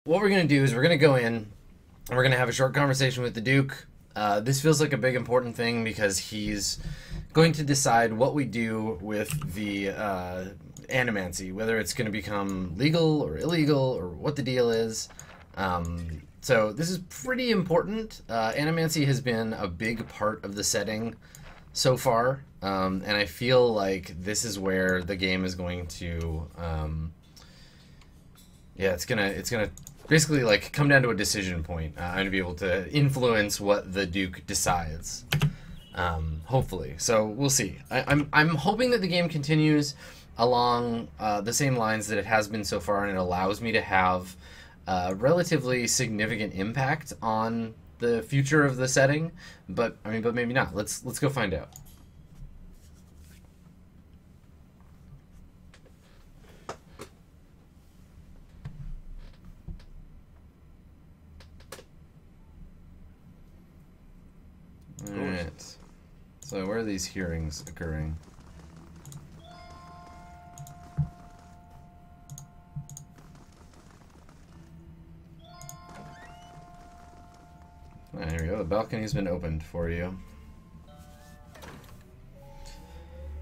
What we're going to do is we're going to go in and we're going to have a short conversation with the Duke. This feels like a big important thing because he's going to decide what we do with the animancy, whether it's going to become legal or illegal or what the deal is. So this is pretty important. Animancy has been a big part of the setting so far, and I feel like this is where the game is going to, it's gonna basically like come down to a decision point. I'm gonna be able to influence what the Duke decides, hopefully. So we'll see. I'm hoping that the game continues along the same lines that it has been so far, and it allows me to have relatively significant impact on the future of the setting, but maybe not. Let's go find out. All right. So where are these hearings occurring? There we go. The balcony's been opened for you.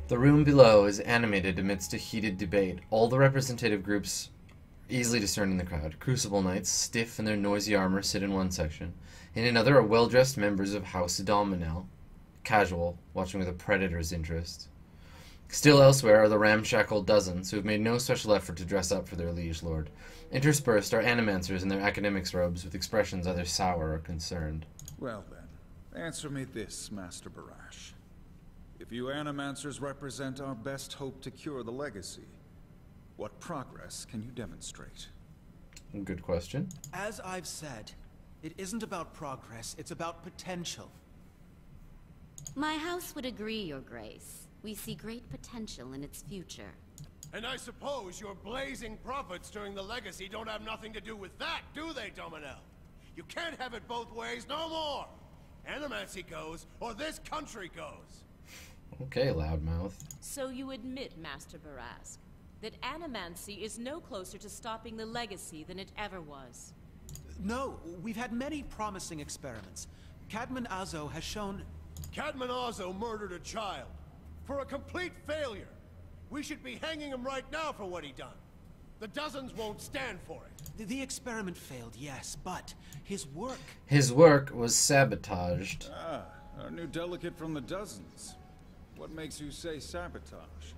The room below is animated amidst a heated debate. All the representative groups easily discerned in the crowd. Crucible knights, stiff in their noisy armor, sit in one section. In another are well-dressed members of House Dominel, casual, watching with a predator's interest. Still elsewhere are the ramshackle dozens, who have made no special effort to dress up for their liege lord. Interspersed are animancers in their academics' robes, with expressions either sour or concerned. Well then, answer me this, Master Barash. If you animancers represent our best hope to cure the legacy, what progress can you demonstrate? Good question. As I've said, it isn't about progress, it's about potential. My house would agree, Your Grace. We see great potential in its future. And I suppose your blazing profits during the legacy don't have nothing to do with that, do they, Dominel? You can't have it both ways no more! Animancy goes, or this country goes! Okay, loudmouth. So you admit, Master Barask, that animancy is no closer to stopping the legacy than it ever was? No, we've had many promising experiments. Cadman Azo has shown... Cadman Azo murdered a child. For a complete failure. We should be hanging him right now for what he done. The dozens won't stand for it. The experiment failed, yes, but his work... His work was sabotaged. Ah, our new delegate from the dozens. What makes you say sabotage?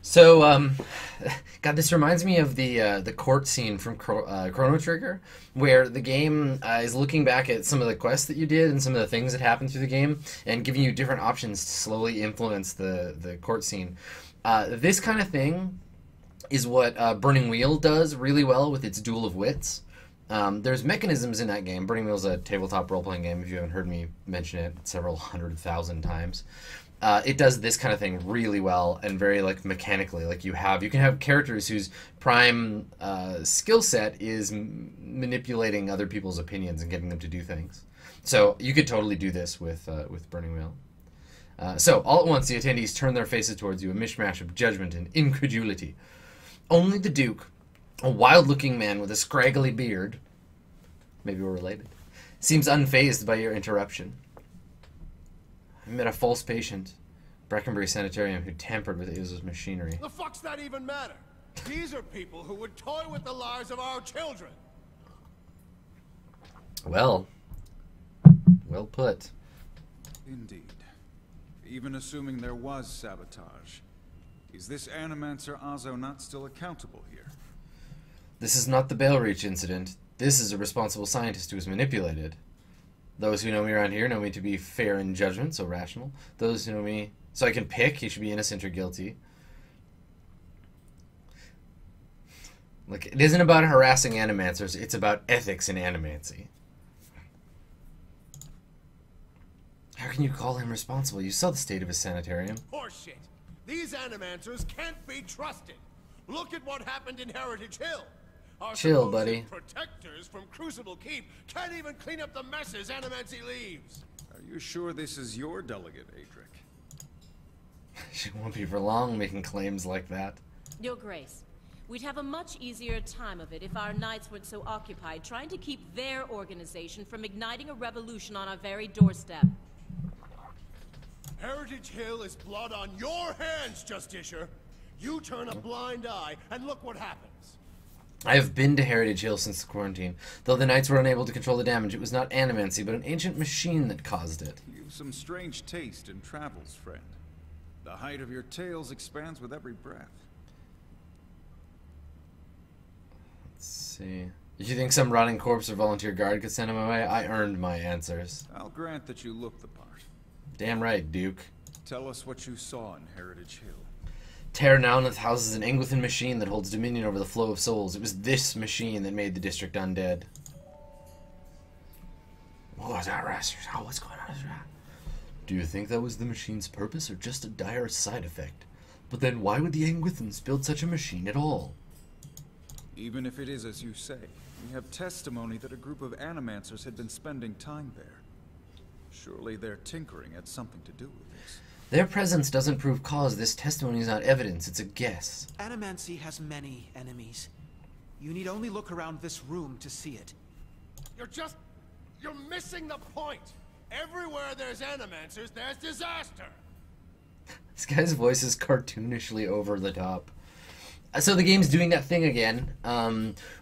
So, God, this reminds me of the court scene from Chrono Trigger, where the game is looking back at some of the quests that you did and some of the things that happened through the game, and giving you different options to slowly influence the court scene. This kind of thing is what Burning Wheel does really well with its Duel of Wits. There's mechanisms in that game. Burning Wheel is a tabletop role-playing game, if you haven't heard me mention it several 100,000 times. It does this kind of thing really well and very like mechanically. Like you can have characters whose prime skill set is manipulating other people's opinions and getting them to do things. So you could totally do this with Burning Wheel. So all at once the attendees turn their faces towards you, a mishmash of judgment and incredulity. Only the Duke, a wild-looking man with a scraggly beard, maybe we're related, seems unfazed by your interruption. I met a false patient, Breckenbury Sanitarium, who tampered with Azo's machinery. The fuck's that even matter? These are people who would toy with the lives of our children. Well put. Indeed. Even assuming there was sabotage, is this Animancer Azo not still accountable here? This is not the Bale Reach incident. This is a responsible scientist who was manipulated. Those who know me around here know me to be fair in judgment, so rational. Those who know me... So I can pick, he should be innocent or guilty. Like, it isn't about harassing animancers, it's about ethics in animancy. How can you call him responsible? You saw the state of his sanitarium. Horseshit. These animancers can't be trusted. Look at what happened in Heritage Hill. Our Chill, buddy. Protectors from Crucible Keep can't even clean up the messes Animancy leaves. Are you sure this is your delegate, Adric? She won't be for long making claims like that. Your Grace, We'd have a much easier time of it if our knights weren't so occupied trying to keep their organization from igniting a revolution on our very doorstep. Heritage Hill is blood on your hands, Justiciar. You turn a blind eye, and look what happens. I have been to Heritage Hill since the quarantine. Though the knights were unable to control the damage, it was not animancy, but an ancient machine that caused it. You've some strange taste in travels, friend. The height of your tales expands with every breath. Let's see. If you think some rotting corpse or volunteer guard could send him away, I earned my answers. I'll grant that you look the part. Damn right, Duke. Tell us what you saw in Heritage Hill. Terra Nouneth houses an Engwithan machine that holds dominion over the flow of souls. It was this machine that made the district undead. What was that, Rasters? Oh, what's going on? Do you think that was the machine's purpose or just a dire side effect? But then why would the Engwithans build such a machine at all? Even if it is as you say, we have testimony that a group of animancers had been spending time there. Surely their tinkering had something to do with this. Their presence doesn't prove cause. This testimony is not evidence, it's a guess. Animancy has many enemies. You need only look around this room to see it. You're missing the point. Everywhere there's animancers, there's disaster. This guy's voice is cartoonishly over the top. So the game's doing that thing again,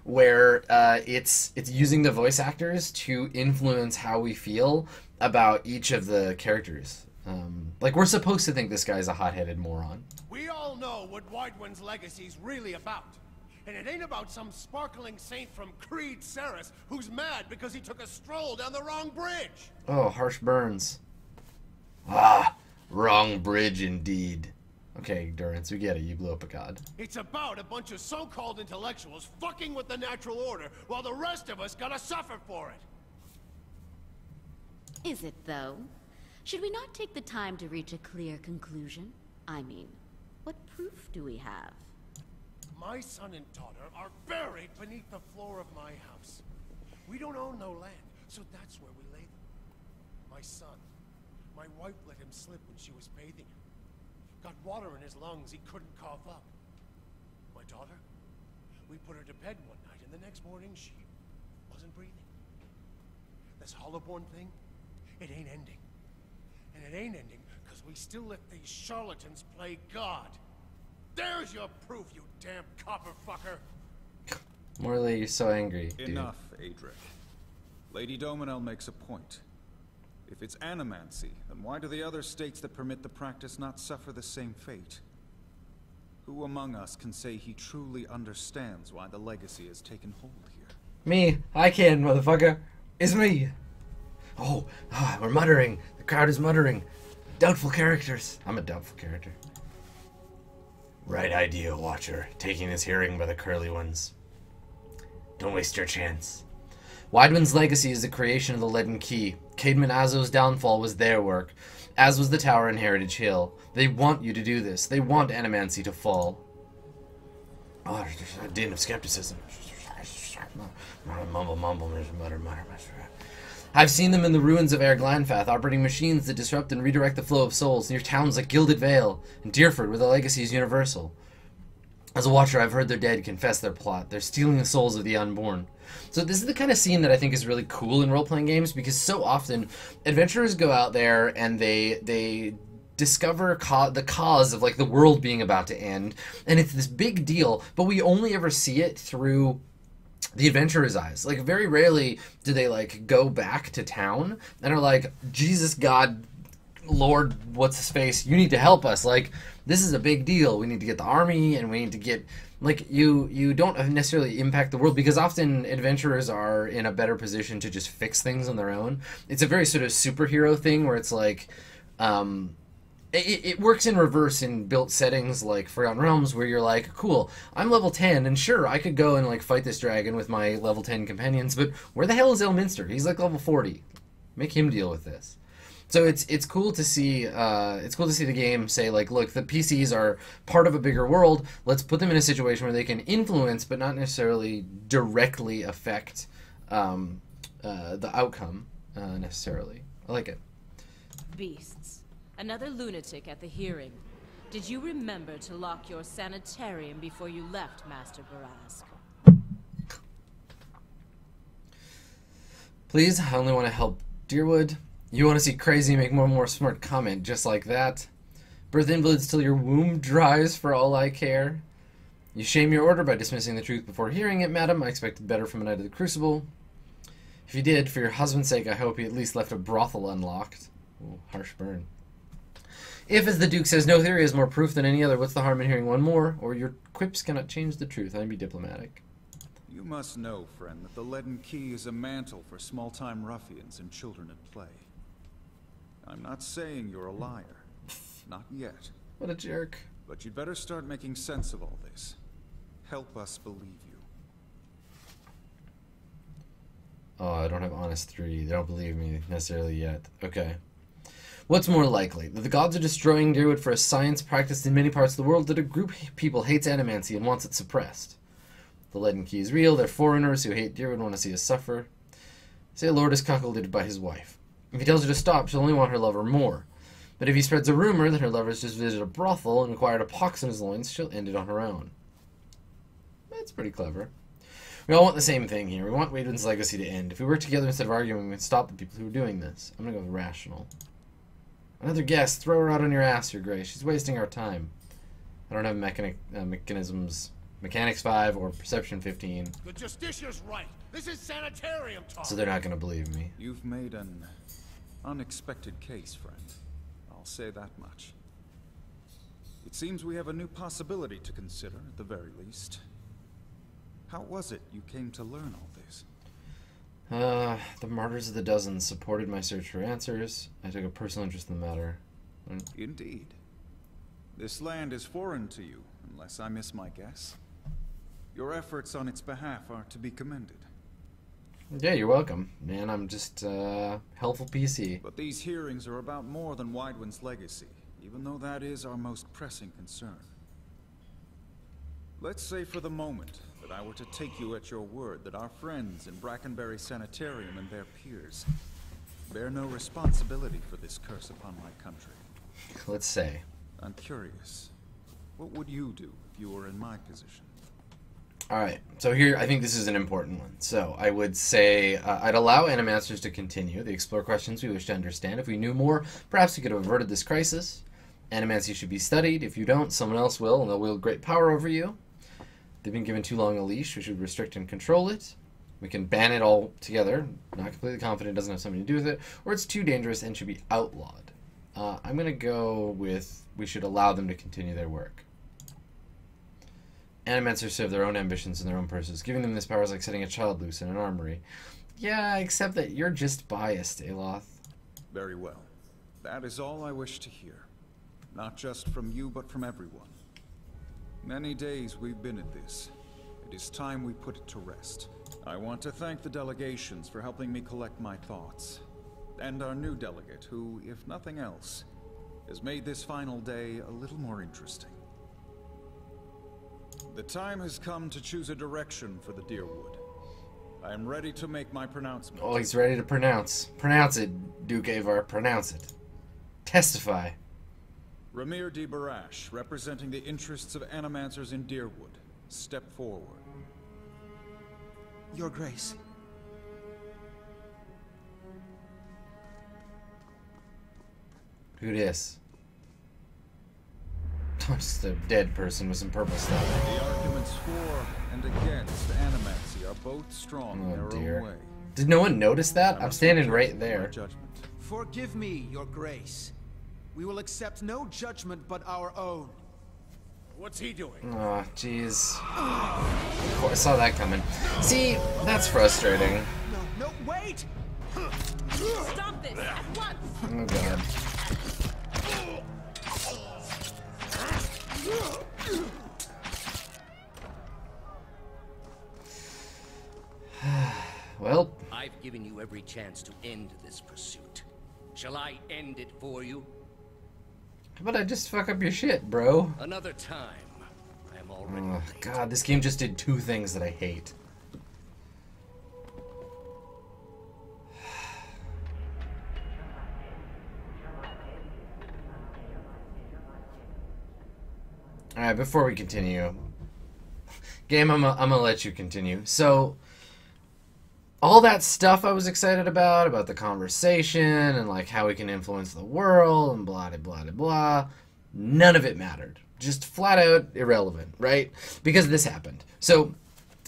where it's using the voice actors to influence how we feel about each of the characters. Like, we're supposed to think this guy's a hot-headed moron. We all know what Whitewind's legacy's really about. And it ain't about some sparkling saint from Creed Ceres who's mad because he took a stroll down the wrong bridge. Oh, harsh burns. Ah, wrong bridge indeed. Okay, Durance, we get it. You blew up a god. It's about a bunch of so-called intellectuals fucking with the natural order while the rest of us gotta suffer for it. Is it, though? Should we not take the time to reach a clear conclusion? I mean, what proof do we have? My son and daughter are buried beneath the floor of my house. We don't own no land, so that's where we lay them. My son, my wife let him slip when she was bathing him. Got water in his lungs, he couldn't cough up. My daughter, we put her to bed one night, and the next morning she wasn't breathing. This Hollowborn thing, it ain't ending. And it ain't ending because we still let these charlatans play God. There's your proof, you damn copper fucker. Morley, you're so angry, dude. Enough, Adric. Lady Dominel makes a point. If it's animancy, then why do the other states that permit the practice not suffer the same fate? Who among us can say he truly understands why the legacy has taken hold here? Me. I can, motherfucker. It's me. Oh, we're muttering. The crowd is muttering. Doubtful characters. I'm a doubtful character. Right idea, Watcher. Taking this hearing by the curly ones. Don't waste your chance. Weidman's legacy is the creation of the Leaden Key. Caedmon Azo's downfall was their work, as was the tower in Heritage Hill. They want you to do this. They want animancy to fall. Oh, there's a din of skepticism. Mumble, mutter. I've seen them in the ruins of Air Glanfath, operating machines that disrupt and redirect the flow of souls near towns like Gilded Vale and Deerford, where the legacy is universal. As a Watcher, I've heard their dead confess their plot. They're stealing the souls of the unborn. So this is the kind of scene that I think is really cool in role-playing games, because so often adventurers go out there and they discover the cause of, like, the world being about to end, and it's this big deal, but we only ever see it through the adventurer's eyes. Like, very rarely do they, like, go back to town and are like, Jesus, God, Lord, what's his face, you need to help us. Like, this is a big deal. We need to get the army, and we need to get, like, you don't necessarily impact the world, because often adventurers are in a better position to just fix things on their own. It's a very sort of superhero thing where it's like, it works in reverse in built settings like Forgotten Realms, where you're like, cool, I'm level 10, and sure, I could go and, like, fight this dragon with my level 10 companions, but where the hell is Elminster? He's like level 40. Make him deal with this. So it's cool to see the game say, like, look, the PCs are part of a bigger world. Let's put them in a situation where they can influence, but not necessarily directly affect the outcome necessarily. I like it. Beasts. Another lunatic at the hearing. Did you remember to lock your sanitarium before you left, Master Barask? Please, I only want to help Deerwood. You want to see Crazy make more and more smart comment just like that? Birth invalids till your womb dries for all I care. You shame your order by dismissing the truth before hearing it, madam. I expected better from a Knight of the Crucible. If you did, for your husband's sake, I hope he at least left a brothel unlocked. Ooh, harsh burn. If, as the Duke says, no theory is more proof than any other, what's the harm in hearing one more? Or your quips cannot change the truth. I'd be diplomatic. You must know, friend, that the Leaden Key is a mantle for small-time ruffians and children at play. I'm not saying you're a liar. Not yet. What a jerk. But you'd better start making sense of all this. Help us believe you. Oh, I don't have Honest 3. They don't believe me necessarily yet. Okay. What's more likely? That the gods are destroying Deerwood for a science practiced in many parts of the world, that a group of people hates animancy and wants it suppressed. The Leaden Key is real. They're foreigners who hate Deerwood and want to see us suffer. Say a lord is cuckolded by his wife. If he tells her to stop, she'll only want her lover more. But if he spreads a rumor that her lover has just visited a brothel and acquired a pox in his loins, she'll end it on her own. That's pretty clever. We all want the same thing here. We want Wademan's legacy to end. If we work together instead of arguing, we can stop the people who are doing this. I'm gonna go with rational. Another guest. Throw her out on your ass, Your Grace. She's wasting our time. I don't have Mechanics 5 or Perception 15. The Justicia's right. This is sanitarium talk. So they're not gonna believe me. You've made an unexpected case, friend. I'll say that much. It seems we have a new possibility to consider, at the very least. How was it you came to learn all this? The Martyrs of the Dozen supported my search for answers. I took a personal interest in the matter. Indeed. This land is foreign to you, unless I miss my guess. Your efforts on its behalf are to be commended. Yeah, you're welcome. Man, I'm just, helpful PC. But these hearings are about more than Widewind's legacy, even though that is our most pressing concern. Let's say for the moment that I were to take you at your word that our friends in Brackenbury Sanitarium and their peers bear no responsibility for this curse upon my country. Let's say. I'm curious. What would you do if you were in my position? Alright, so here, I think this is an important one. So, I would say, I'd allow Animasters to continue. They explore questions we wish to understand. If we knew more, perhaps we could have averted this crisis. Animancy should be studied. If you don't, someone else will, and they'll wield great power over you. They've been given too long a leash. We should restrict and control it. We can ban it all together. Not completely confident it doesn't have something to do with it. Or it's too dangerous and should be outlawed. I'm going to go with we should allow them to continue their work. Animancers serve their own ambitions and their own purses. Giving them this power is like setting a child loose in an armory. Yeah, except that you're just biased, Aloth. Very well. That is all I wish to hear. Not just from you, but from everyone. Many days we've been at this. It is time we put it to rest. I want to thank the delegations for helping me collect my thoughts. And our new delegate, who, if nothing else, has made this final day a little more interesting. The time has come to choose a direction for the Deerwood. I am ready to make my pronouncement. Oh, he's ready to pronounce. Pronounce it, Duke Avar. Pronounce it. Testify. Ramir de Barash, representing the interests of Animancers in Deerwood, step forward. Your Grace. Who this? Just a dead person with some purple stuff. The arguments for and against Animancy are both strong in Oh their dear. own way. Did no one notice that? I'm standing right there. Judgment. Forgive me, Your Grace. We will accept no judgment but our own. What's he doing? Oh, jeez. Of course, I saw that coming. See, that's frustrating. No, wait! Stop this at once! Oh god. Well, I've given you every chance to end this pursuit. Shall I end it for you? how about I just fuck up your shit, bro? Another time. I am already Oh, late. god, this game just did two things that I hate. Alright, before we continue, game, I'm gonna let you continue. So, all that stuff I was excited about the conversation, and like how we can influence the world, and blah, blah, blah, blah, none of it mattered. Just flat out irrelevant, right? Because this happened. So,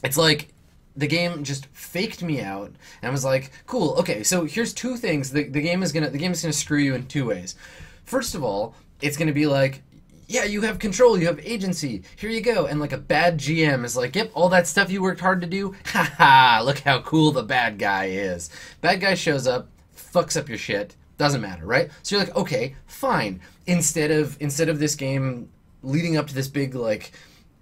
it's like, the game just faked me out, and was like, cool, okay, so here's two things. The game is gonna screw you in two ways. First of all, it's gonna be like, yeah, you have control, you have agency, here you go. And like a bad GM is like, yep, all that stuff you worked hard to do, haha, look how cool the bad guy is. Bad guy shows up, fucks up your shit, doesn't matter, right? So you're like, okay, fine. Instead of this game leading up to this big, like,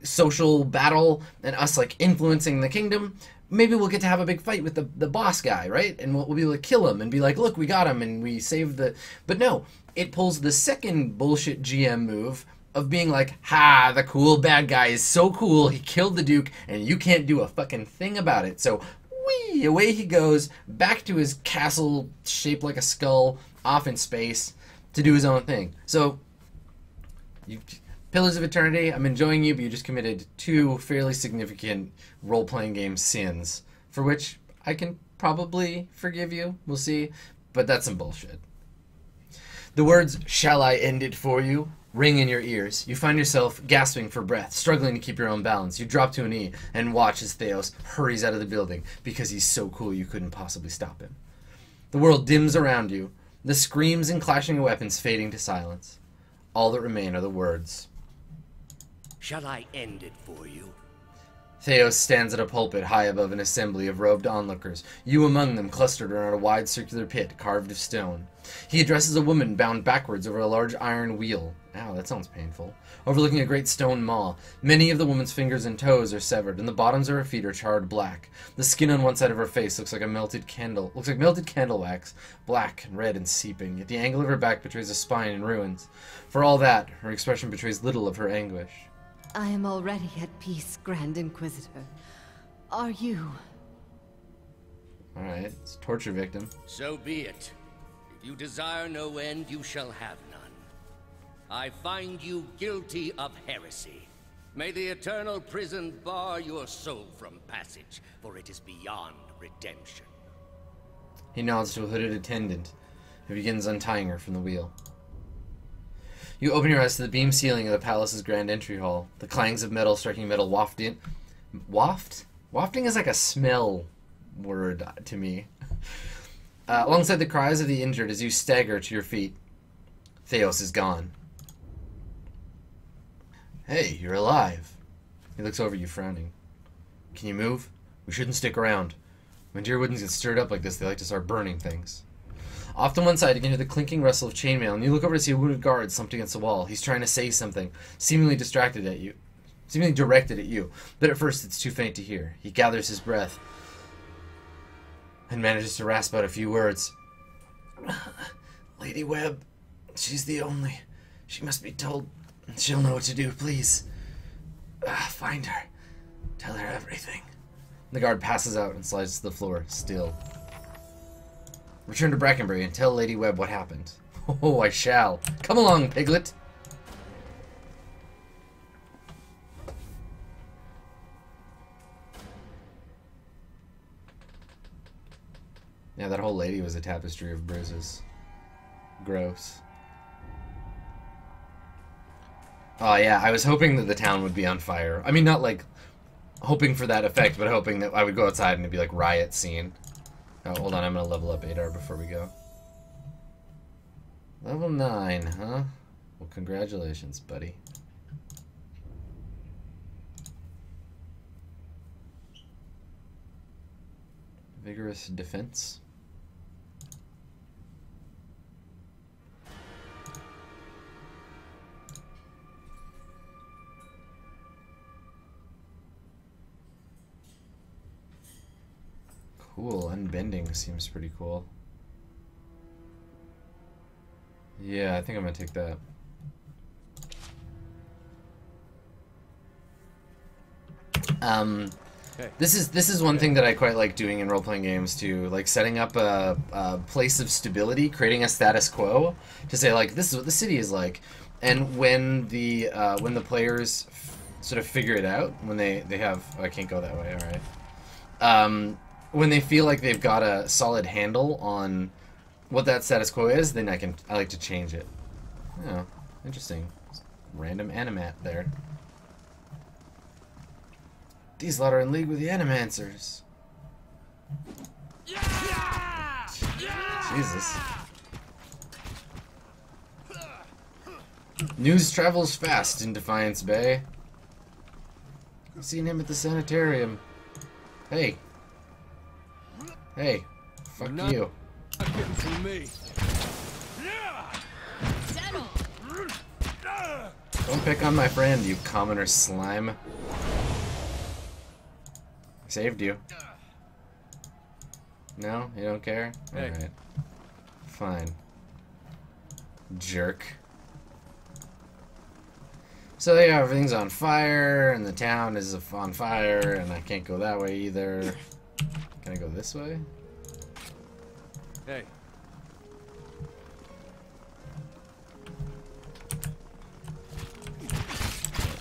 social battle and us, like, influencing the kingdom, maybe we'll get to have a big fight with the boss guy, right? And we'll be able to kill him and be like, look, we got him and we saved the... But no, it pulls the second bullshit GM move of being like, ha, the cool bad guy is so cool, he killed the Duke, and you can't do a fucking thing about it. So, whee, away he goes, back to his castle shaped like a skull, off in space, to do his own thing. So, Pillars of Eternity, I'm enjoying you, but you just committed two fairly significant role-playing game sins, for which I can probably forgive you, we'll see, but that's some bullshit. The words, "Shall I end it for you?" ring in your ears. You find yourself gasping for breath, struggling to keep your own balance. You drop to a knee and watch as Thaos hurries out of the building because he's so cool you couldn't possibly stop him. The world dims around you, the screams and clashing of weapons fading to silence. All that remain are the words. Shall I end it for you? Thaos stands at a pulpit high above an assembly of robed onlookers, you among them clustered around a wide circular pit carved of stone. He addresses a woman bound backwards over a large iron wheel. Ow, that sounds painful. Overlooking a great stone maw. Many of the woman's fingers and toes are severed, and the bottoms of her feet are charred black. The skin on one side of her face looks like melted candle wax, black and red and seeping, yet the angle of her back betrays a spine in ruins. For all that, her expression betrays little of her anguish. I am already at peace, Grand Inquisitor. Are you? Alright, it's a torture victim. So be it. If you desire no end, you shall have none. I find you guilty of heresy. May the eternal prison bar your soul from passage, for it is beyond redemption. He nods to a hooded attendant, who begins untying her from the wheel. You open your eyes to the beam ceiling of the palace's grand entry hall. The clangs of metal striking metal waft in... Waft? Wafting is like a smell word to me. Alongside the cries of the injured as you stagger to your feet. Thaos is gone. Hey, you're alive. He looks over you, frowning. Can you move? We shouldn't stick around. When deer woodens get stirred up like this, they like to start burning things. Off to one side, you can hear the clinking rustle of chainmail, and you look over to see a wounded guard slumped against the wall. He's trying to say something, seemingly directed at you. But at first, it's too faint to hear. He gathers his breath and manages to rasp out a few words. Lady Webb, she's the only. She must be told. She'll know what to do, please. Find her. Tell her everything. The guard passes out and slides to the floor, still. Return to Brackenbury and tell Lady Webb what happened. Oh, I shall. Come along, Piglet. Yeah, that whole lady was a tapestry of bruises. Gross. Oh, yeah, I was hoping that the town would be on fire. I mean, not like hoping for that effect, but hoping that I would go outside and it'd be like riot scene. Oh, hold on, I'm gonna level up Adar before we go. Level 9, huh? Well, congratulations, buddy. Vigorous defense. Cool, unbending seems pretty cool. Yeah, I think I'm gonna take that. This is one thing that I quite like doing in role-playing games too, like setting up a place of stability, creating a status quo to say like this is what the city is like, And when the players sort of figure it out, when they have, oh, I can't go that way. All right. When they feel like they've got a solid handle on what that status quo is, then I like to change it. Oh, interesting. Random animat there. These lot are in league with the Animancers. Jesus. News travels fast in Defiance Bay. I've seen him at the sanitarium. Hey. Hey. Fuck you. Not getting through me. Don't pick on my friend, you commoner slime. I saved you. No? You don't care? Hey. Alright. Fine. Jerk. So yeah, everything's on fire, and the town is on fire, and I can't go that way either. Can I go this way? Hey.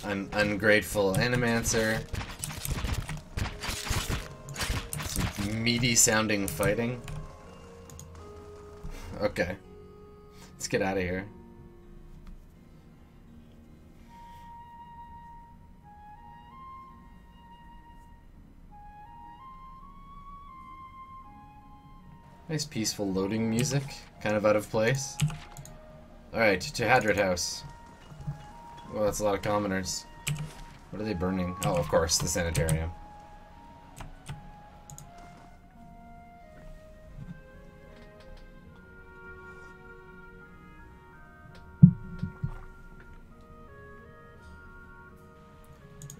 Ungrateful Animancer. Some meaty sounding fighting. Okay. Let's get out of here. Nice peaceful loading music. Kind of out of place. Alright, to Hadrat House. Well, that's a lot of commoners. What are they burning? Oh, of course, the sanitarium.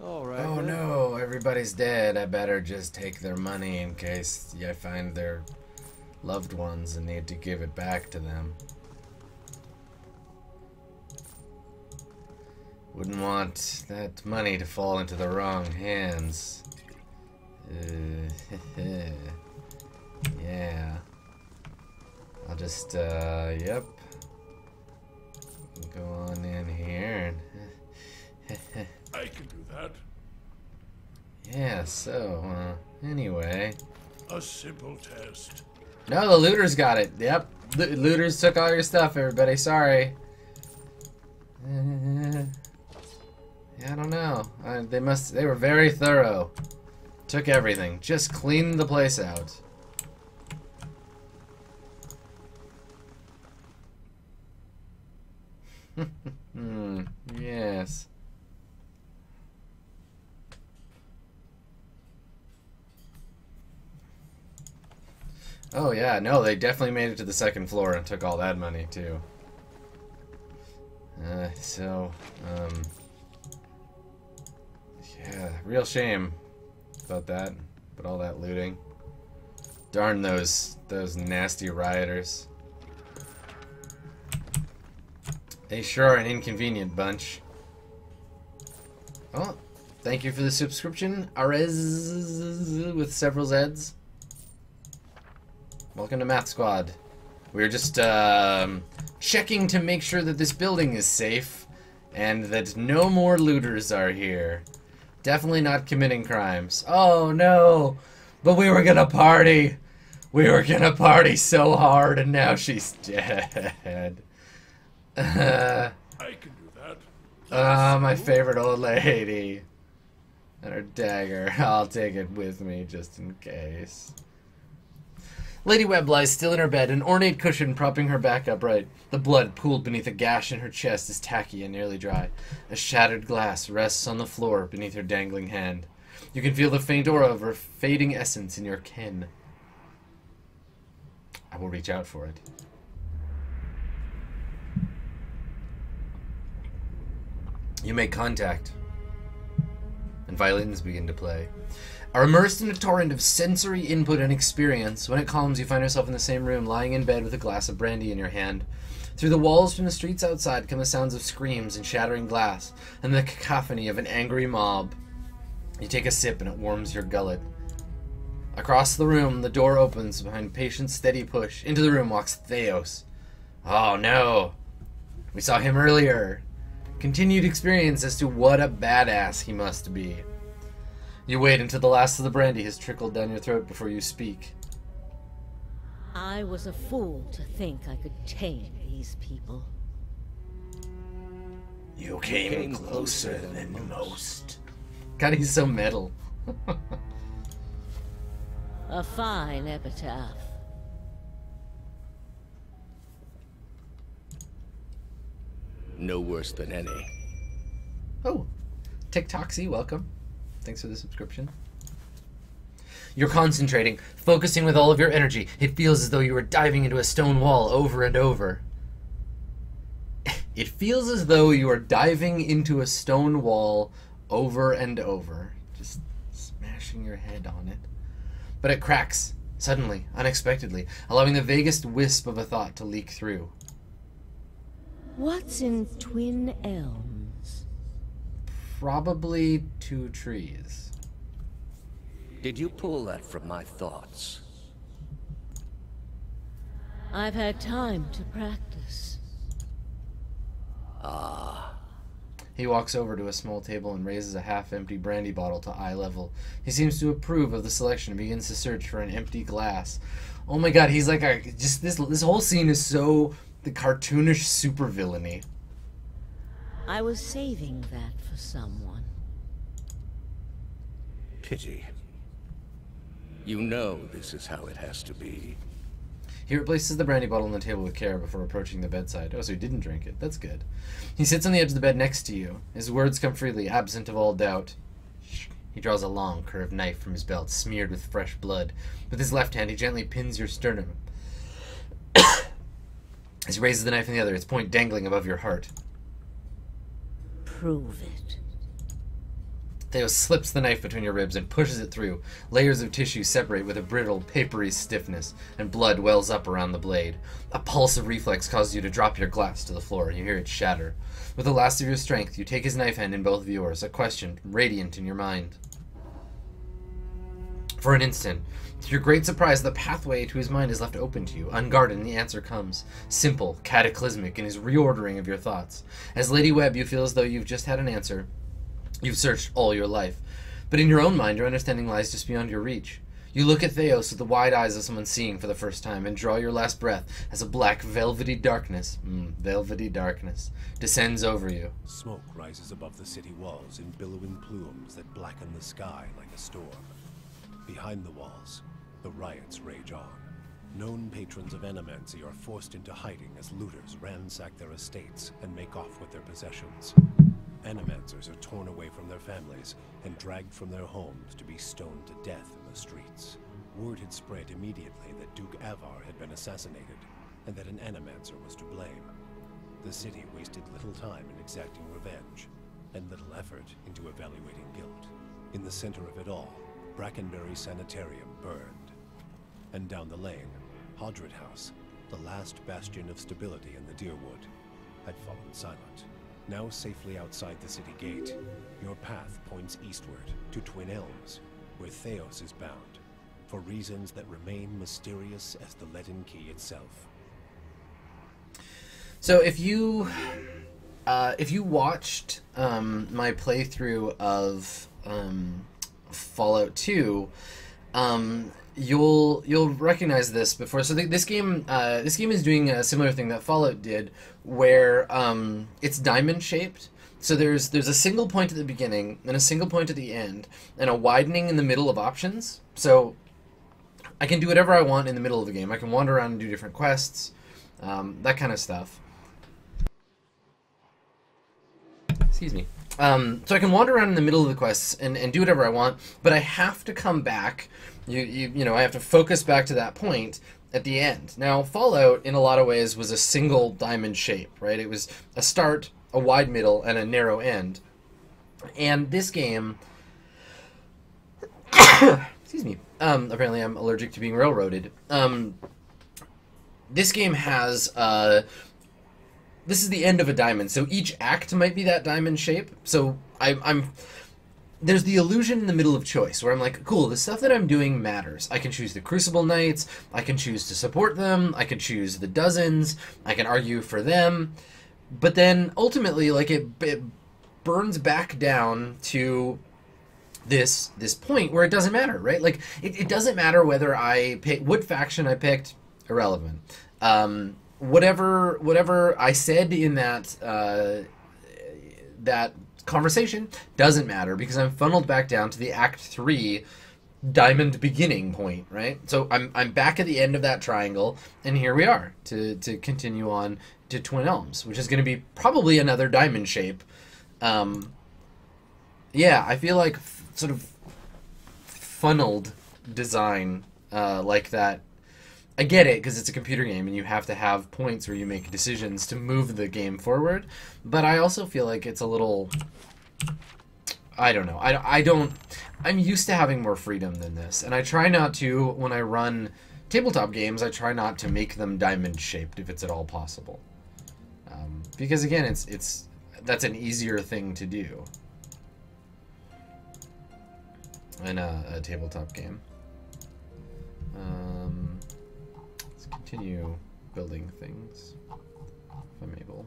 All right. Oh no, everybody's dead. I better just take their money in case I find their loved ones and need to give it back to them. Wouldn't want that money to fall into the wrong hands. Yeah. I'll just, yep. Go on in here and... I can do that. Yeah, so, anyway. A simple test. No, the looters got it. Yep. Looters took all your stuff, everybody. Sorry. Yeah, I don't know. They were very thorough. Took everything. Just cleaned the place out. Yes. Oh yeah, no, they definitely made it to the second floor and took all that money too. Yeah, real shame about that, but all that looting. Darn those nasty rioters. They sure are an inconvenient bunch. Oh, thank you for the subscription, Arez with several Zs. Welcome to Math Squad. We're just checking to make sure that this building is safe and that no more looters are here. Definitely not committing crimes. Oh no! But we were gonna party! We were gonna party so hard and now she's dead. I can do that. Ah, my favorite old lady. And her dagger. I'll take it with me just in case. Lady Webb lies still in her bed, an ornate cushion propping her back upright. The blood pooled beneath a gash in her chest is tacky and nearly dry. A shattered glass rests on the floor beneath her dangling hand. You can feel the faint aura of her fading essence in your kin. I will reach out for it. You make contact, and violins begin to play. Are immersed in a torrent of sensory input and experience. When it calms, you find yourself in the same room, lying in bed with a glass of brandy in your hand. Through the walls from the streets outside come the sounds of screams and shattering glass, and the cacophony of an angry mob. You take a sip and it warms your gullet. Across the room, the door opens behind Patient's steady push. Into the room walks Thaos. Oh no! We saw him earlier. Continued experience as to what a badass he must be. You wait until the last of the brandy has trickled down your throat before you speak. I was a fool to think I could tame these people. You came closer than most. God, he's so metal. A fine epitaph. No worse than any. Oh, TikToksy, welcome. Thanks for the subscription. You're concentrating, focusing with all of your energy. It feels as though you were diving into a stone wall over and over. It feels as though you are diving into a stone wall over and over, just smashing your head on it. But it cracks, suddenly, unexpectedly, allowing the vaguest wisp of a thought to leak through. What's in Twin Elms? Probably 2 trees. Did you pull that from my thoughts? I've had time to practice. Ah. He walks over to a small table and raises a half-empty brandy bottle to eye level. He seems to approve of the selection and begins to search for an empty glass. Oh my god, he's like this whole scene is so the cartoonish supervillainy. I was saving that for someone. Pity. You know this is how it has to be. He replaces the brandy bottle on the table with care before approaching the bedside. Oh, so he didn't drink it. That's good. He sits on the edge of the bed next to you. His words come freely, absent of all doubt. He draws a long, curved knife from his belt, smeared with fresh blood. With his left hand, he gently pins your sternum. As he raises the knife in the other, its point dangling above your heart. Prove it. Thaos slips the knife between your ribs and pushes it through. Layers of tissue separate with a brittle, papery stiffness, and blood wells up around the blade. A pulse of reflex causes you to drop your glass to the floor, and you hear it shatter. With the last of your strength, you take his knife hand in both of yours, a question radiant in your mind. For an instant, to your great surprise, the pathway to his mind is left open to you. Unguarded, and the answer comes. Simple, cataclysmic in his reordering of your thoughts. As Lady Webb, you feel as though you've just had an answer. You've searched all your life. But in your own mind, your understanding lies just beyond your reach. You look at Thaos with the wide eyes of someone seeing for the first time and draw your last breath as a black, velvety darkness, descends over you. Smoke rises above the city walls in billowing plumes that blacken the sky like a storm. Behind the walls, the riots rage on. Known patrons of Animancy are forced into hiding as looters ransack their estates and make off with their possessions. Animancers are torn away from their families and dragged from their homes to be stoned to death in the streets. Word had spread immediately that Duke Avar had been assassinated, and that an Animancer was to blame. The city wasted little time in exacting revenge, and little effort into evaluating guilt. In the center of it all, Brackenbury Sanitarium burned. And down the lane, Hodred House, the last bastion of stability in the Deerwood, had fallen silent. Now safely outside the city gate, your path points eastward to Twin Elms, where Thaos is bound, for reasons that remain mysterious as the leaden key itself. So if you watched my playthrough of Fallout 2, you'll recognize this before. So this game is doing a similar thing that Fallout did, where it's diamond shaped. So there's a single point at the beginning and a single point at the end, and a widening in the middle of options. So I can do whatever I want in the middle of the game. I can wander around and do different quests, that kind of stuff. Excuse me. So I can wander around in the middle of the quests and do whatever I want, but I have to come back. You know, I have to focus back to that point at the end. Now, Fallout, in a lot of ways, was a single diamond shape, right? It was a start, a wide middle, and a narrow end. And this game... excuse me. Apparently I'm allergic to being railroaded. This game has... this is the end of a diamond, so each act might be that diamond shape. So there's the illusion in the middle of choice, where I'm like, cool, the stuff that I'm doing matters. I can choose the Crucible Knights, I can choose to support them, I can choose the Dozens, I can argue for them. but then ultimately, like, it burns back down to this point where it doesn't matter, right? Like, it doesn't matter whether I pick what faction I picked, irrelevant. Whatever I said in that conversation doesn't matter, because I'm funneled back down to the Act 3 diamond beginning point, right? So I'm back at the end of that triangle, and here we are to continue on to Twin Elms, which is going to be probably another diamond shape. Yeah, I feel like sort of funneled design like that. I get it, because it's a computer game and you have to have points where you make decisions to move the game forward, but I also feel like it's a little... I don't know. I'm used to having more freedom than this, and I try not to, when I run tabletop games, I try not to make them diamond shaped if it's at all possible. Because again, that's an easier thing to do in a tabletop game. Let's continue building things, if I'm able.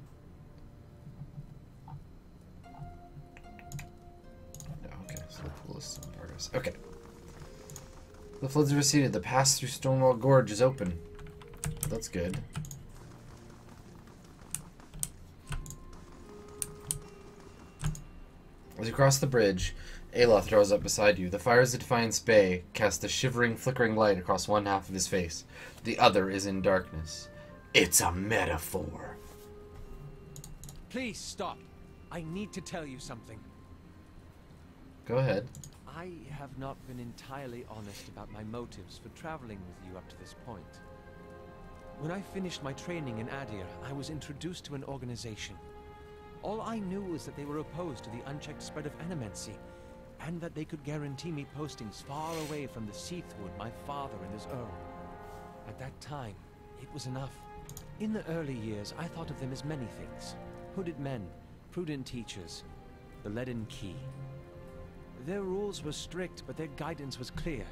No, okay, so the pool is still in progress. Okay. The floods have receded. The pass through Stonewall Gorge is open. That's good. As you cross the bridge, Aloth draws up beside you. The fires of Defiance Bay cast a shivering, flickering light across one half of his face. The other is in darkness. It's a metaphor. Please stop. I need to tell you something. Go ahead. I have not been entirely honest about my motives for traveling with you up to this point. When I finished my training in Adir, I was introduced to an organization. All I knew was that they were opposed to the unchecked spread of animancy, and that they could guarantee me postings far away from the Seathwood my father and his Earl. At that time, it was enough. In the early years, I thought of them as many things. Hooded men, prudent teachers, the Leaden Key. Their rules were strict, but their guidance was clear.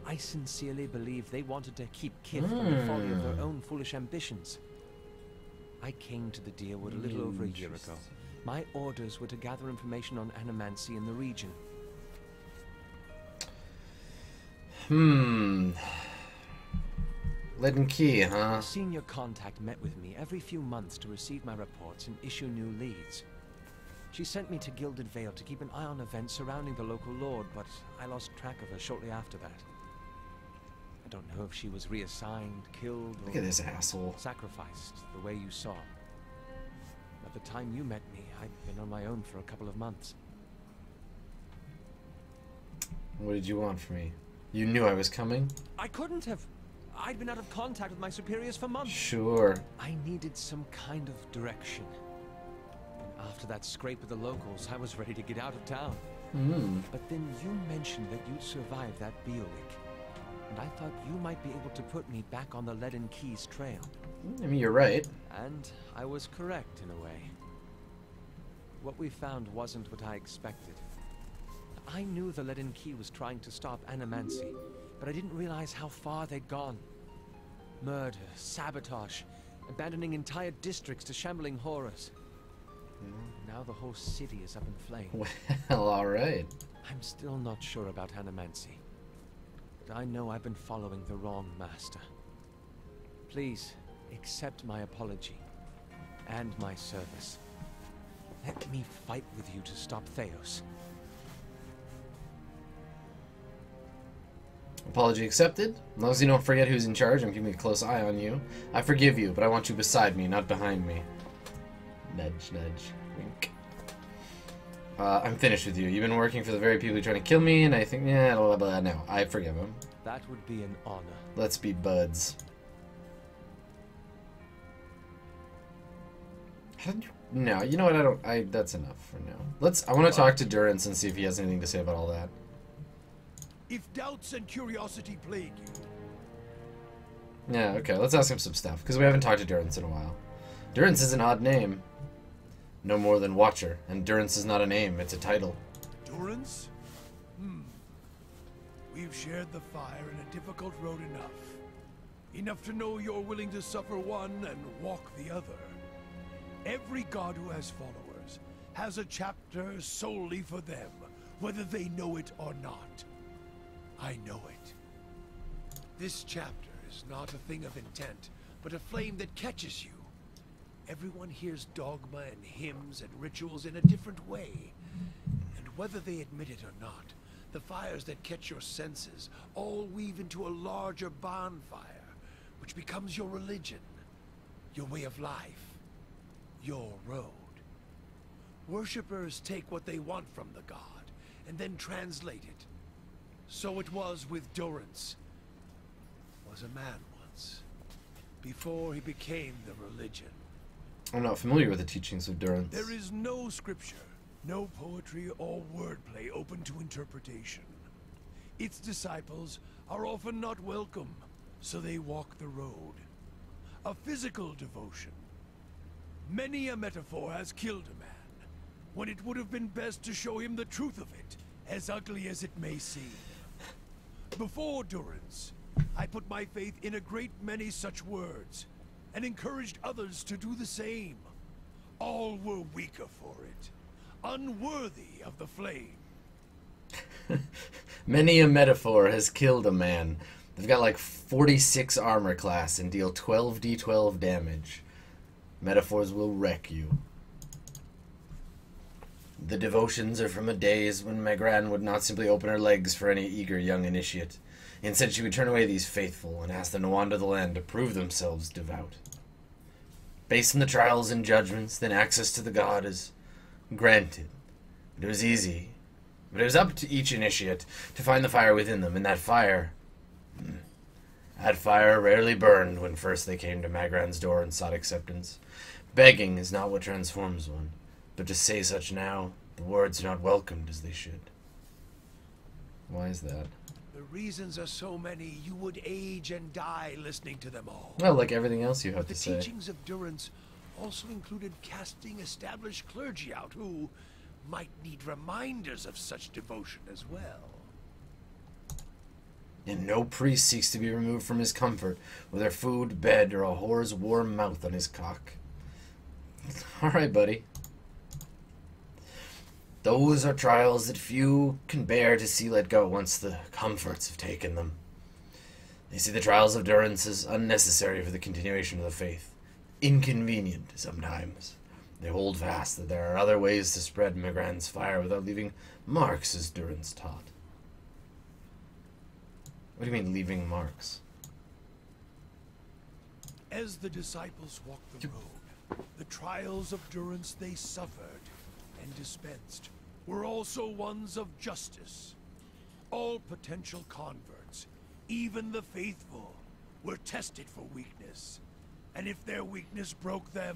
I sincerely believe they wanted to keep Kith from the folly of their own foolish ambitions. I came to the Deerwood a little over a year ago. My orders were to gather information on animancy in the region. Leaden Key, huh? A senior contact met with me every few months to receive my reports and issue new leads. She sent me to Gilded Vale to keep an eye on events surrounding the local lord, but I lost track of her shortly after that. I don't know if she was reassigned, killed, or look at this asshole, sacrificed the way you saw. At the time you met me, I'd been on my own for a couple of months. What did you want from me? You knew I was coming? I couldn't have. I'd been out of contact with my superiors for months. Sure. I needed some kind of direction. And after that scrape with the locals, I was ready to get out of town. But then you mentioned that you'd survived that Beowulf, and I thought you might be able to put me back on the Leaden Keys trail. I mean, you're right. And I was correct in a way. What we found wasn't what I expected. I knew the Leaden Key was trying to stop animancy, but I didn't realize how far they'd gone. Murder, sabotage, abandoning entire districts to shambling horrors. Now the whole city is up in flames. Well, alright. I'm still not sure about animancy, but I know I've been following the wrong master. Please, accept my apology, and my service. Let me fight with you to stop Thaos. Apology accepted. As long as you don't forget who's in charge, I'm keeping a close eye on you. I forgive you, but I want you beside me, not behind me. Nudge, nudge, wink. I'm finished with you. You've been working for the very people who are trying to kill me, and I think, yeah, blah, blah, blah. No, I forgive him. That would be an honor. Let's be buds. No, you know what? That's enough for now. I want to talk to Durance and see if he has anything to say about all that. If doubts and curiosity plague you. Yeah, okay, let's ask him some stuff, because we haven't talked to Durance in a while. Durance is an odd name. No more than Watcher, and Durance is not a name, it's a title. Durance? We've shared the fire and a difficult road enough. Enough to know you're willing to suffer one and walk the other. Every god who has followers has a chapter solely for them, whether they know it or not. I know it. This chapter is not a thing of intent, but a flame that catches you. Everyone hears dogma and hymns and rituals in a different way. And whether they admit it or not, the fires that catch your senses all weave into a larger bonfire, which becomes your religion, your way of life, your road. Worshippers take what they want from the god, and then translate it. So it was with Durance. Was a man once, before he became the religion. I'm not familiar with the teachings of Durance. There is no scripture, no poetry or wordplay open to interpretation. Its disciples are often not welcome, so they walk the road. A physical devotion. Many a metaphor has killed a man, when it would have been best to show him the truth of it, as ugly as it may seem. Before Durance, I put my faith in a great many such words, and encouraged others to do the same. All were weaker for it, unworthy of the flame. Many a metaphor has killed a man. They've got like 46 armor class and deal 12d12 damage. Metaphors will wreck you. The devotions are from a days when Megran would not simply open her legs for any eager young initiate. Instead, she would turn away these faithful and ask them to wander the land to prove themselves devout. Based on the trials and judgments, then access to the god is granted. It was easy, but it was up to each initiate to find the fire within them, and that fire rarely burned when first they came to Magran's door and sought acceptance. Begging is not what transforms one, but to say such now, the words are not welcomed as they should. Why is that? The reasons are so many, you would age and die listening to them all. Well, like everything else you have But to say. the teachings of Durance also included casting established clergy out who might need reminders of such devotion as well. And no priest seeks to be removed from his comfort, whether food, bed, or a whore's warm mouth on his cock. Alright, buddy. Those are trials that few can bear to see let go once the comforts have taken them. They see the trials of Durance as unnecessary for the continuation of the faith. Inconvenient, sometimes. They hold fast that there are other ways to spread Megran's fire without leaving marks, as Durance taught. What do you mean, leaving marks? As the disciples walked the road, the trials of Durance they suffered and dispensed were also ones of justice. All potential converts, even the faithful, were tested for weakness. And if their weakness broke them,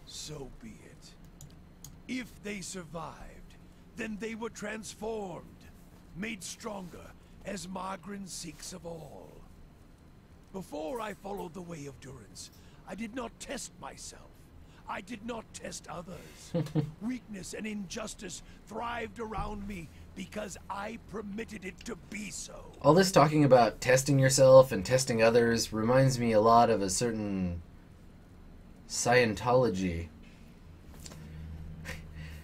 so be it. If they survived, then they were transformed, made stronger, as Magran seeks of all. Before I followed the way of Durance, I did not test myself. I did not test others. Weakness and injustice thrived around me because I permitted it to be so. All this talking about testing yourself and testing others reminds me a lot of a certain Scientology.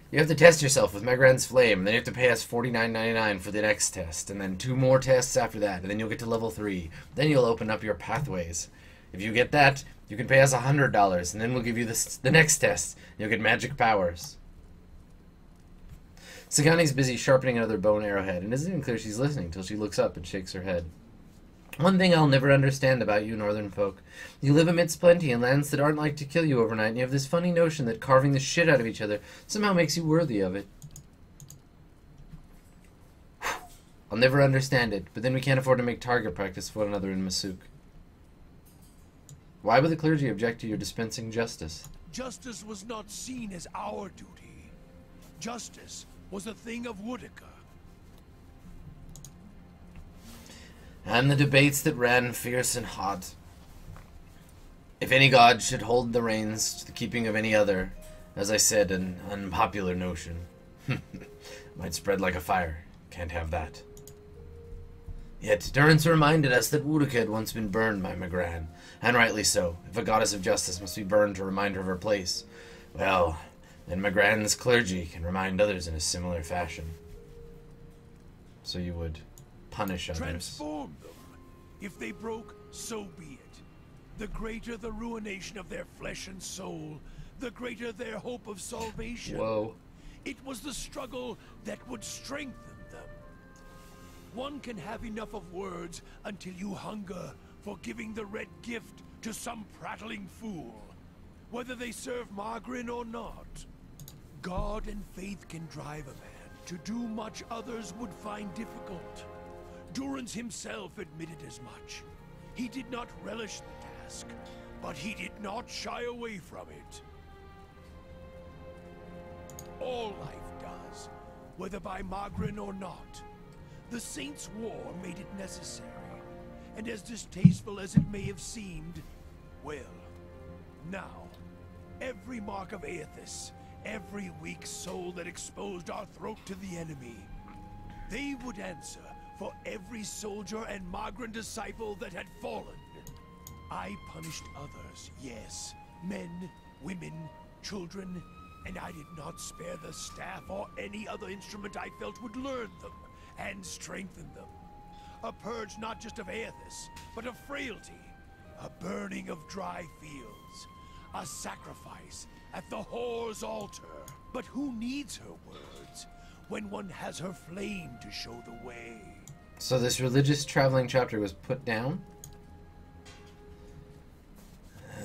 You have to test yourself with Megran's Flame, and then you have to pay us $49.99 for the next test, and then 2 more tests after that, and then you'll get to level 3. Then you'll open up your pathways. If you get that, you can pay us $100, and then we'll give you the next test. You'll get magic powers. Sagani's busy sharpening another bone arrowhead, and isn't even clear she's listening till she looks up and shakes her head. One thing I'll never understand about you northern folk. You live amidst plenty in lands that aren't like to kill you overnight, and you have this funny notion that carving the shit out of each other somehow makes you worthy of it. I'll never understand it, but then we can't afford to make target practice for one another in Masuk. Why would the clergy object to your dispensing justice? Justice was not seen as our duty. Justice was a thing of Woodica. And the debates that ran fierce and hot. If any god should hold the reins to the keeping of any other, as I said, an unpopular notion. Might spread like a fire. Can't have that. Yet Durance reminded us that Woodica had once been burned by Megran, and rightly so. If a goddess of justice must be burned to remind her of her place, Well, then Magran's clergy can remind others in a similar fashion. So you would punish others. Transform them. If they broke, so be it. The greater the ruination of their flesh and soul, the greater their hope of salvation. Whoa. It was the struggle that would strengthen them. One can have enough of words until you hunger for giving the red gift to some prattling fool, whether they serve Margarin or not. God and faith can drive a man to do much others would find difficult. Durance himself admitted as much. He did not relish the task, but he did not shy away from it. All life does, whether by Margarin or not. The Saints' War made it necessary, and as distasteful as it may have seemed, well, now, every mark of Aethys, every weak soul that exposed our throat to the enemy, they would answer for every soldier and Margarin disciple that had fallen. I punished others, yes, men, women, children, and I did not spare the staff or any other instrument I felt would learn them and strengthen them. A purge not just of Aethys, but of frailty. A burning of dry fields. A sacrifice at the whore's altar. But who needs her words when one has her flame to show the way? So this religious traveling chapter was put down?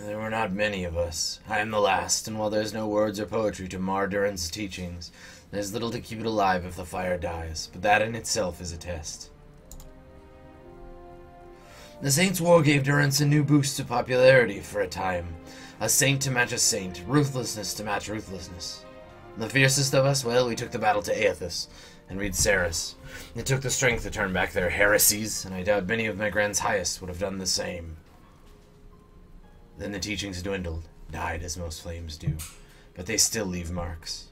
There were not many of us. I am the last, and while there's no words or poetry to mar Durance's teachings, there's little to keep it alive if the fire dies, but that in itself is a test. The Saints' War gave Durance a new boost to popularity for a time. A saint to match a saint, ruthlessness to match ruthlessness. The fiercest of us, well, we took the battle to Aethys, and read Ceres. It took the strength to turn back their heresies, and I doubt many of Magran's highest would have done the same. Then the teachings dwindled, died as most flames do, but they still leave marks.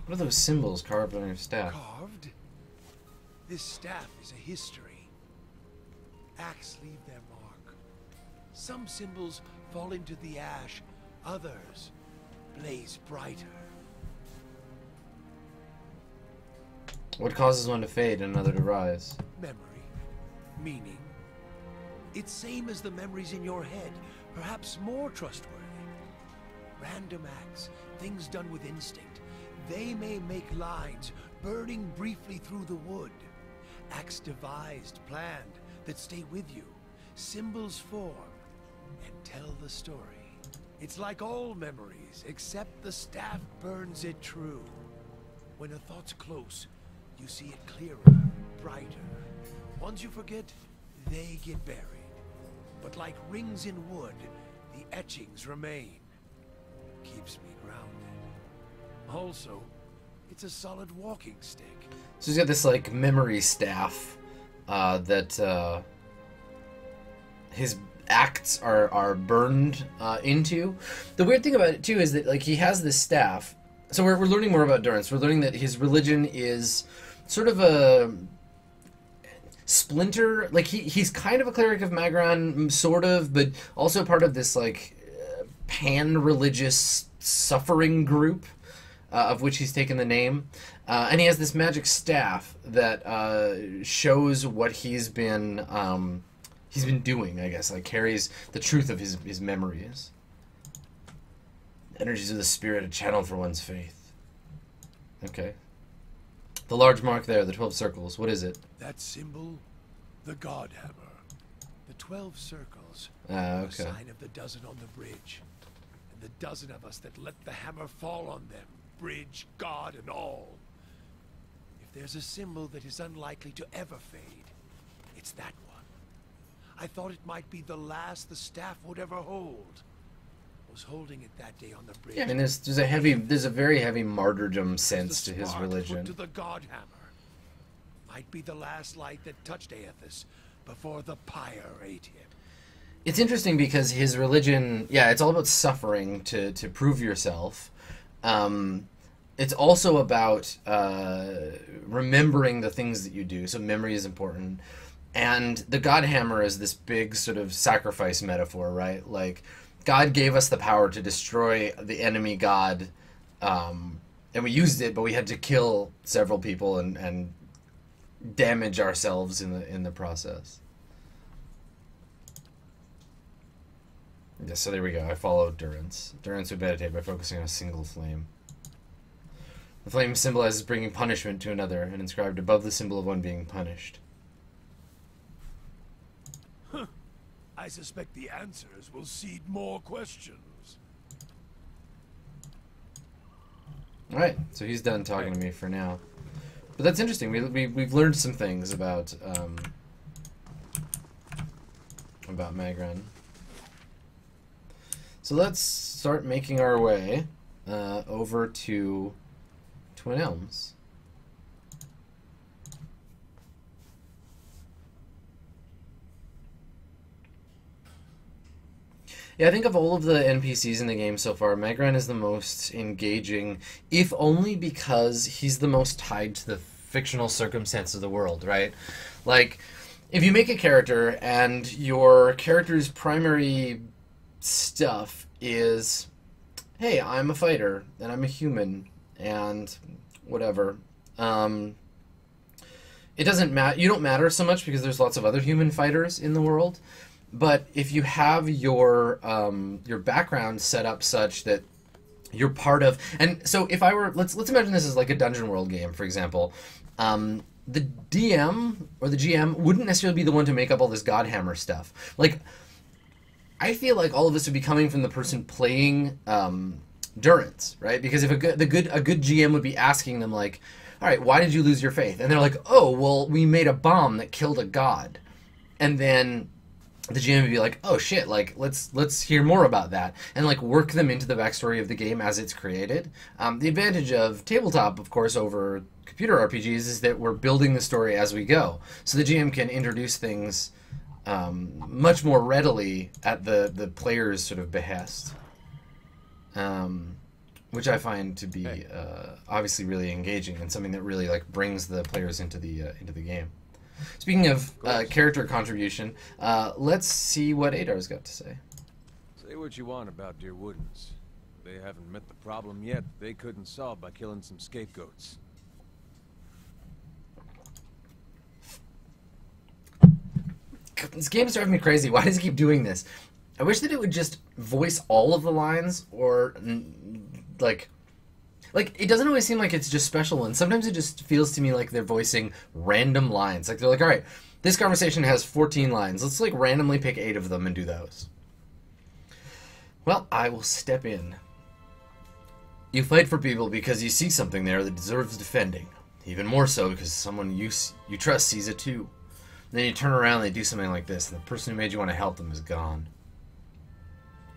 What are those symbols carved on your staff? Carved? This staff is a history. Acts leave their mark. Some symbols fall into the ash, others blaze brighter. What causes one to fade and another to rise? Memory. Meaning. It's same as the memories in your head, perhaps more trustworthy. Random acts, things done with instinct. They may make lines, burning briefly through the wood. Acts devised, planned, that stay with you. Symbols form, and tell the story. It's like all memories, except the staff burns it true. When a thought's close, you see it clearer, brighter. Once you forget, they get buried. But like rings in wood, the etchings remain. Keeps me grounded. Also, it's a solid walking stick. So he's got this, like, memory staff that his acts are burned into. The weird thing about it, too, is that, like, he has this staff. So we're learning more about Durance. We're learning that his religion is sort of a splinter. Like, he's kind of a cleric of Magran, sort of, but also part of this, like, pan-religious suffering group. Of which he's taken the name, and he has this magic staff that shows what he's been doing. I guess, like, carries the truth of his memories. Energies of the spirit, a channel for one's faith. Okay. The large mark there, the 12 circles. What is it? That symbol, the God Hammer. The 12 circles. Okay. The sign of the dozen on the bridge, and the dozen of us that let the hammer fall on them. Bridge, God, and all. If there's a symbol that is unlikely to ever fade, it's that one. I thought it might be the last the staff would ever hold. Was holding it that day on the bridge. Yeah, I mean, there's a very heavy martyrdom sense to his religion. To the God Hammer. Might be the last light that touched Aethys before the pyre ate him. It's interesting because his religion, yeah, it's all about suffering to prove yourself. it's also about remembering the things that you do. So memory is important. And the God Hammer is this big sort of sacrifice metaphor, right? Like, God gave us the power to destroy the enemy god, and we used it, but we had to kill several people and damage ourselves in the process. Yeah, so there we go. I followed Durance. Durance would meditate by focusing on a single flame. The flame symbolizes bringing punishment to another, and inscribed above the symbol of one being punished. Huh. I suspect the answers will seed more questions. Alright, so he's done talking to me for now. But that's interesting. We've learned some things about Magran. So let's start making our way over to Twin Elms. Yeah, I think of all of the NPCs in the game so far, Magran is the most engaging, if only because he's the most tied to the fictional circumstance of the world, right? Like, if you make a character and your character's primary stuff is, hey, I'm a fighter, and I'm a human, and whatever. It doesn't matter. You don't matter so much because there's lots of other human fighters in the world. But if you have your background set up such that you're part of, and so if I were, let's imagine this is like a dungeon world game, for example. The DM or the GM wouldn't necessarily be the one to make up all this Godhammer stuff. Like, I feel like all of this would be coming from the person playing Durance, right? Because if a good GM would be asking them, like, all right, why did you lose your faith? And they're like, oh, well, we made a bomb that killed a god. And then the GM would be like, oh shit, like, let's hear more about that, and like work them into the backstory of the game as it's created. The advantage of tabletop, of course, over computer RPGs is that we're building the story as we go. So the GM can introduce things much more readily at the player's sort of behest, which I find to be obviously really engaging and something that really like brings the players into the game. Speaking of character contribution, let's see what Adar's got to say. Say what you want about Dear Woodens. They haven't met the problem yet they couldn't solve by killing some scapegoats. This game's driving me crazy. Why does it keep doing this? I wish that it would just voice all of the lines, or like it doesn't always seem like it's just special ones. Sometimes it just feels to me like they're voicing random lines. Like they're like, all right, this conversation has 14 lines. Let's like randomly pick 8 of them and do those. Well, I will step in. You fight for people because you see something there that deserves defending. Even more so because someone you trust sees it too. Then you turn around and they do something like this, and the person who made you want to help them is gone.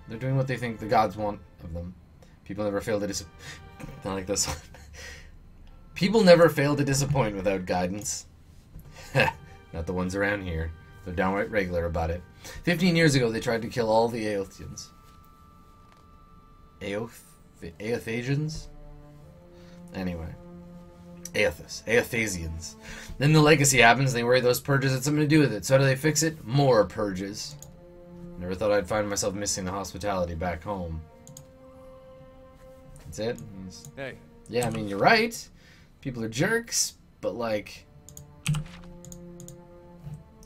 They're doing what they think the gods want of them. People never fail to disappoint. Not like this one. People never fail to disappoint without guidance. Not the ones around here. They're downright regular about it. 15 years ago, they tried to kill all the Aothians. Aothasians? Anyway. Aothasians. Then the legacy happens, and they worry those purges had something to do with it. So how do they fix it? More purges. Never thought I'd find myself missing the hospitality back home. That's it? Hey. Yeah, I mean, you're right. People are jerks, but like,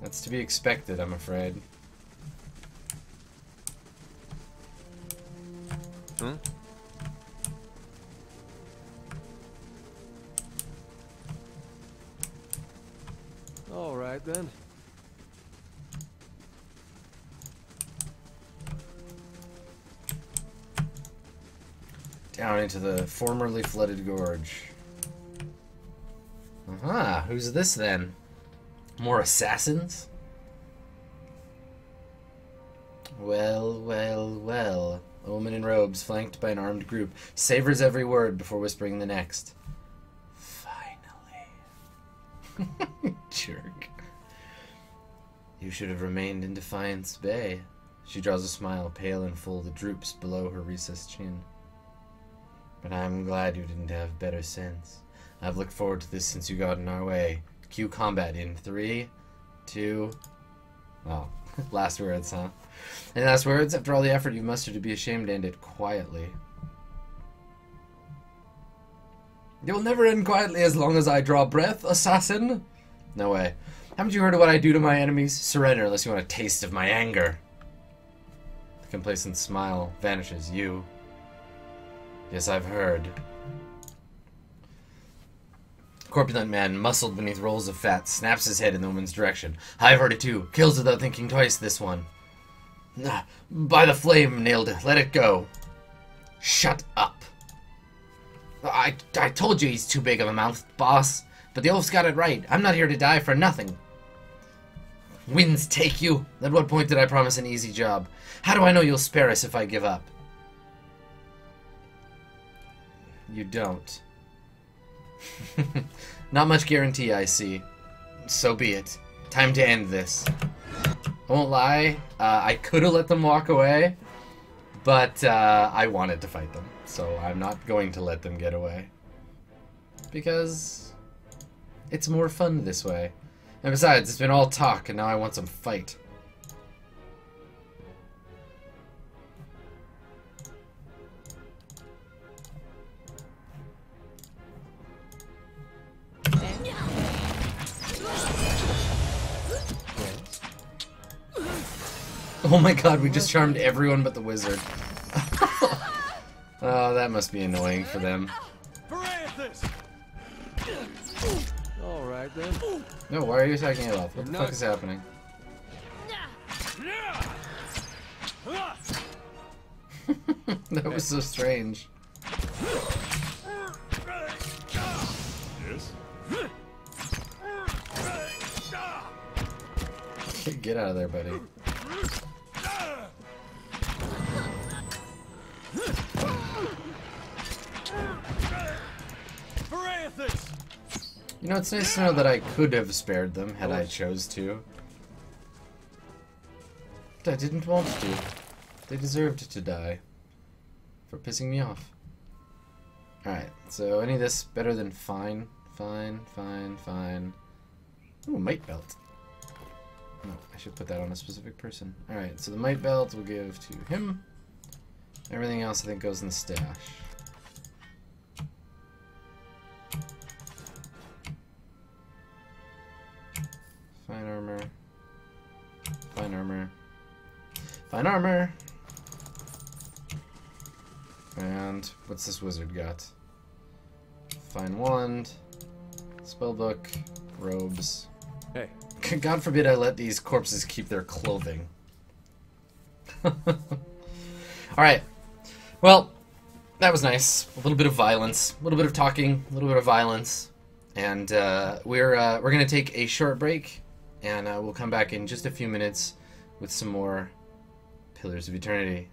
that's to be expected, I'm afraid. Hmm? All right, then. Down into the formerly flooded gorge. Aha, who's this then? More assassins? Well, well, well. A woman in robes, flanked by an armed group, savors every word before whispering the next. Finally. Jerk. You should have remained in Defiance Bay. She draws a smile, pale and full, that droops below her recessed chin. But I'm glad you didn't have better sense. I've looked forward to this since you got in our way. Cue combat in 3, 2... Oh, last words, huh? Any last words? After all the effort you mustered to be ashamed to end it quietly. It will never end quietly as long as I draw breath, assassin! No way. Haven't you heard of what I do to my enemies? Surrender unless you want a taste of my anger. The complacent smile vanishes. You. Yes, I've heard. Corpulent man, muscled beneath rolls of fat, snaps his head in the woman's direction. I've heard it too. Kills without thinking twice, this one. By the flame, nailed it. Let it go. Shut up. I told you he's too big of a mouth, boss. But the oaf's got it right. I'm not here to die for nothing. Winds take you. At what point did I promise an easy job? How do I know you'll spare us if I give up? You don't. Not much guarantee, I see. So be it. Time to end this. I won't lie, I could have let them walk away, but I wanted to fight them, so I'm not going to let them get away. Because it's more fun this way. And besides, it's been all talk, and now I want some fight. Oh my god, we just charmed everyone but the wizard. Oh, that must be annoying for them. Alright then. No, why are you attacking Aloth? What the fuck is happening? That was so strange. Yes? Get out of there, buddy. You know, it's nice to know that I could have spared them had I chose to. But I didn't want to. They deserved to die. For pissing me off. Alright, so any of this better than fine? Fine, fine, fine. Ooh, might belt. Oh, I should put that on a specific person. Alright, so the might belt we'll give to him. Everything else I think goes in the stash. Fine armor. Fine armor. Fine armor! And what's this wizard got? Fine wand. Spellbook. Robes. Hey. God forbid I let these corpses keep their clothing. Alright. Well, that was nice. A little bit of violence. A little bit of talking. A little bit of violence. And we're going to take a short break. And we'll come back in just a few minutes with some more Pillars of Eternity.